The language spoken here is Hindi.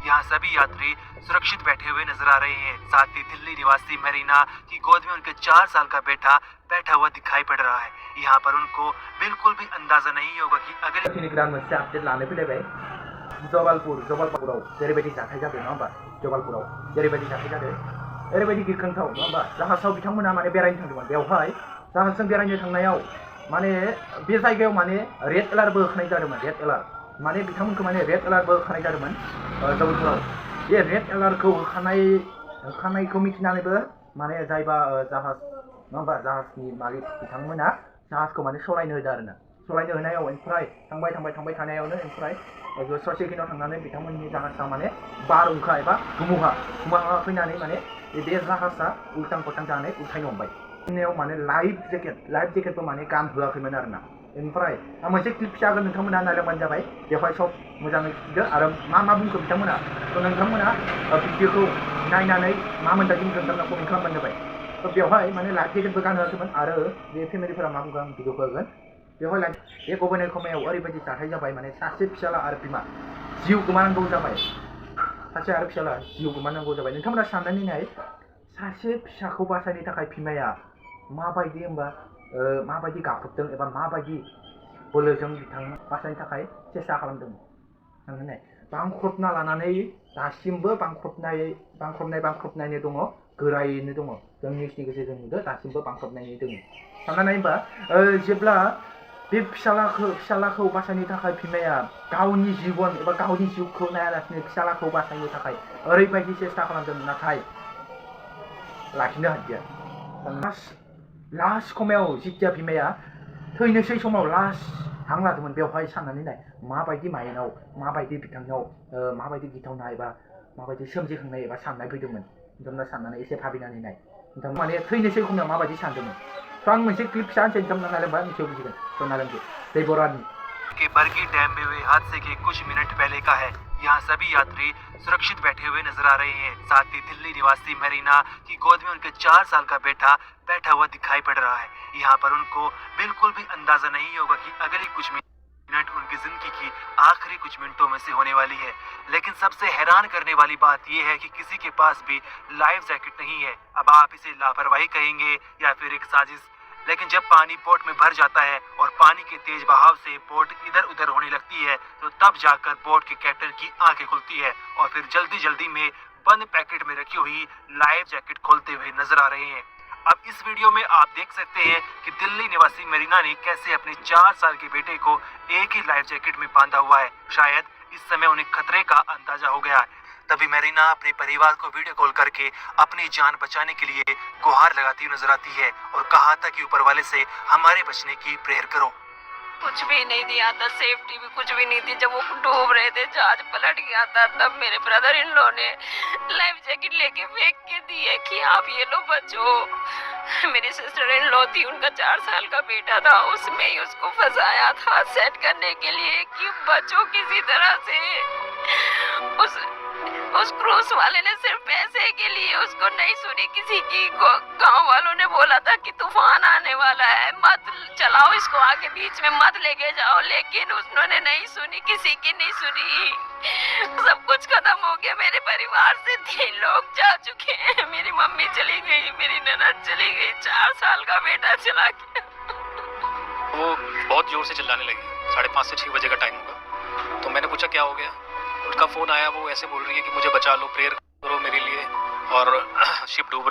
यहाँ सभी यात्री सुरक्षित बैठे हुए नजर आ रहे हैं। साथ ही दिल्ली निवासी मेरीना की गोद में उनके 4 साल का बेटा बैठा हुआ दिखाई पड़ रहा है। यहाँ पर उनको बिल्कुल भी अंदाजा नहीं होगा कि अगले जबालपुराव जेरैबायदि जाथाय जादों नङा होमबा जबालपुराव जेरैबायदि जाथाय जादों ओरैबायदि गिख्रंथाव नङा होमबा जाहाजाव बिथांमोना माने बेरायनो थांदोंमोन बेवहाय जाहाजजों बेरायनो थांनायाव माने बे जायगायाव माने रेड एलार्टबो होखानाय जादोंमोन रेड एलार्ट माने बिथांमोनखौ माने रेड एलार्टबो होखानाय जादोंमोन जबालपुराव बे रेड एलार्टखौ होखानायखौ मिथिनानैबो माने जायबा जाहाज नङा होमबा जाहाजनि मालिक बिथांमोना जाहाजखौ माने सलायनो होदों आरोना सलायनो होनायाव ओमफ्राय थांबाय थानायावनो ओमफ्राय ससे खिनियाव थांनानै बिथांमोननि जाहाजा माने बारहुंखा एबा धुमुहा फैनानै माने बे जाहाजा उल्टां फाल्टां जानानै उल्थायनो हमबाय जोंनियाव माने लाइफ जेकेटबो माने गानहोआखैमोन आरोना ओमफ्राय आं मोनसे क्लिप फिसा होगोन नोंथांमोना नायलांबानो जाबाय बेवहाय सब मोजाङै खिन्थादो आरो मा बुंखो बिथांमोना नोंथांमोना भिडिअखौ नायनानै मा मोनदांदों नोंथांमोना कमेन्ट खालामबानो जाबाय बेवहाय माने लाइफ जेकेटबो गानहोआखैमोन आरो बे फेमिलिफोरा मा बुंगोन आं भिडिअखौ होगोन बेवहाय बे गबोनाय समायाव ओरैबायदि जाथाय जाबाय माने सासे फिसाला आरो बिमा जिउ गोमानांगौ जाबाय सासे आरो फिसाला जिउ गोमानांगौ जाबाय नोंथांमोना साननानै नाय सासे फिसाखौ बासायनो थाखाय बिमाया माबायदि होमबा माबायदि गाबख्रबदों एबा माबायदि बोलोजों बिथां बासायनो थाखाय सेस्था खालामदों साननानै नाय बांख्रबना लानानै दासिमबो बांख्रबनायनो दङ गोरायैनो दङ जों निउसनि गेजेरजों नुदों दासिमबो बांख्रबनायनि दङ साननानै नायबा जेब्ला बे फिसालाखौ बासायनो थाखाय बिमाया गावनि जिबन एबा गावनि जिउखौ नायालासिनो फिसालाखौ बासायनो थाखाय ओरैबायदि सेस्था खालामदों नाथाय लाखिनो हादिया लास्ट समायाव जिथिया बिमाया थैनोसै समाव लास्ट हां लादोंमोन बेवहाय साननानै नाय माबायदि माइन्डआव माबायदि बिथांनाव माबायदि गिथावना एबा माबायदि सोमजिखांनाय एबा साननाय फैदोंमोन नोंथांमोना साननानै एसे भाबिनानै नाय नोंथां माने थैनोसै समाव माबायदि सानदोंमोन तो आं मोनसे क्लिप फिसा होनसै नोंथांमोना नायलांबा मिथियो बुजिगोन तो नायलांदो दै बरानि के बरगी डैम में हुए हादसे के कुछ मिनट पहले का है। यहाँ सभी यात्री सुरक्षित बैठे हुए नजर आ रहे हैं। साथ ही दिल्ली निवासी मेरीना की गोद में उनके 4 साल का बेटा बैठा हुआ दिखाई पड़ रहा है। यहाँ पर उनको बिल्कुल भी अंदाजा नहीं होगा कि अगले कुछ मिनट उनकी जिंदगी की आखिरी कुछ मिनटों में से होने वाली है। लेकिन सबसे हैरान करने वाली बात यह है कि किसी के पास भी लाइफ जैकेट नहीं है। अब आप इसे लापरवाही कहेंगे या फिर एक साजिश, लेकिन जब पानी बोट में भर जाता है और पानी के तेज बहाव से बोट इधर उधर होने लगती है तो तब जाकर बोट के कैप्टन की आंखें खुलती है और फिर जल्दी में बंद पैकेट में रखी हुई लाइफ जैकेट खोलते हुए नजर आ रहे हैं। अब इस वीडियो में आप देख सकते हैं कि दिल्ली निवासी मेरीना ने कैसे अपने 4 साल के बेटे को एक ही लाइफ जैकेट में बांधा हुआ है। शायद इस समय उन्हें खतरे का अंदाजा हो गया है। तभी मेरीना अपने परिवार को वीडियो कॉल करके अपनी जान बचाने के लिए गुहार लगाती हुई नजर आती है और कहा था कि ऊपर वाले से हमारे बचने की प्रेयर करो। कुछ भी नहीं दिया था, सेफ्टी भी कुछ भी नहीं थी। जब वो डूब रहे थे जहाज पलट गया था तब मेरे ब्रदर इन लॉ ने लाइफ जैकेट लेके फेंक के दी है कि आप ये लो बचो। मेरी सिस्टर इन लॉ थी, उनका 4 साल का बेटा था, उसमें ही उसको फंसाया था सेट करने के लिए कि बचो किसी तरह से। उस क्रूज वाले ने सिर्फ पैसे के लिए उसको नहीं सुनी किसी की। गांव वालों ने बोला था कि तूफान आने वाला है, मत चलाओ इसको आगे, बीच में मत लेके जाओ, लेकिन उन्होंने नहीं सुनी, किसी की नहीं सुनी। सब कुछ खत्म हो गया। मेरे परिवार से 3 लोग जा चुके हैं। मेरी मम्मी चली गई, मेरी ननद चली गई, 4 साल का बेटा चला गया। वो बहुत जोर से चिल्लाने लगी। 5:30 से 6 बजे का टाइम होगा। तो मैंने पूछा क्या हो गया। उसका फ़ोन आया, वो ऐसे बोल रही है कि मुझे बचा लो, प्रेयर करो मेरे लिए और शिप डूब